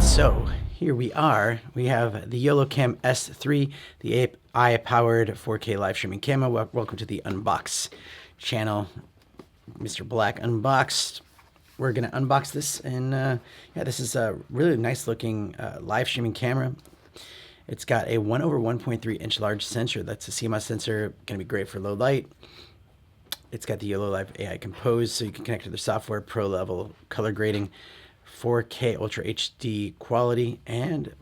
So here we are. We have the YoloCam S3, the AI-powered 4K live streaming camera. Welcome to the Unbox channel. Mr. Black Unboxed. We're going to unbox this, and yeah, this is a really nice looking live streaming camera. It's got a 1/1.3 inch large sensor. That's a CMOS sensor, going to be great for low light. It's got the YoloLive AI Compose, so you can connect to the software, pro level color grading, 4K Ultra HD quality, and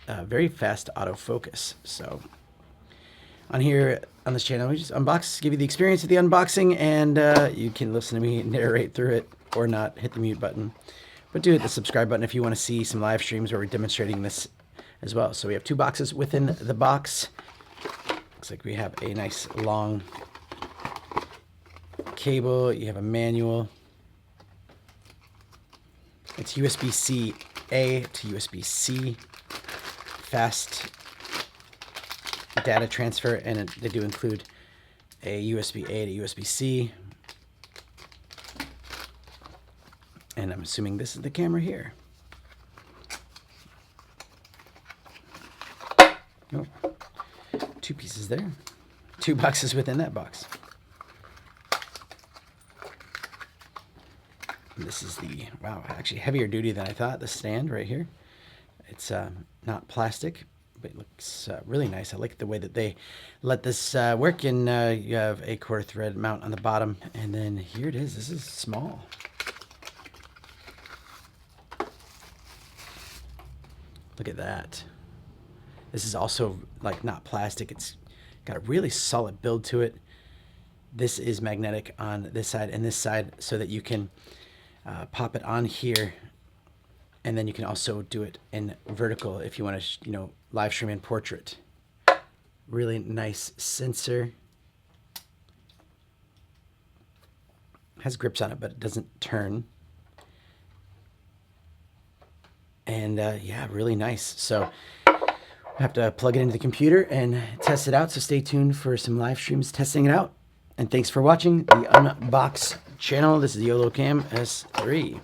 very fast autofocus. So on here, on this channel, we just unbox, give you the experience of the unboxing, and you can listen to me narrate through it or not. Hit the mute button, but do hit the subscribe button if you want to see some live streams where we're demonstrating this as well. So we have two boxes within the box. Looks like we have a nice long cable. You have a manual. It's USB-C A to USB-C, fast data transfer, and they do include a USB-A to USB-C. And I'm assuming this is the camera here. Oh, two pieces there. Two boxes within that box. This is the, wow, actually heavier duty than I thought, the stand right here. It's not plastic, but it looks really nice. I like the way that they let this work, and you have a quarter thread mount on the bottom, and then here it is. This is small. Look at that. This is also like not plastic. It's got a really solid build to it. This is magnetic on this side and this side, so that you can pop it on here, and then you can also do it in vertical if you want to, you know, live stream in portrait. Really nice sensor. Has grips on it, but it doesn't turn. And yeah, really nice. So I have to plug it into the computer and test it out. So stay tuned for some live streams testing it out. And thanks for watching the Unbox channel. This is the YoloCam S3.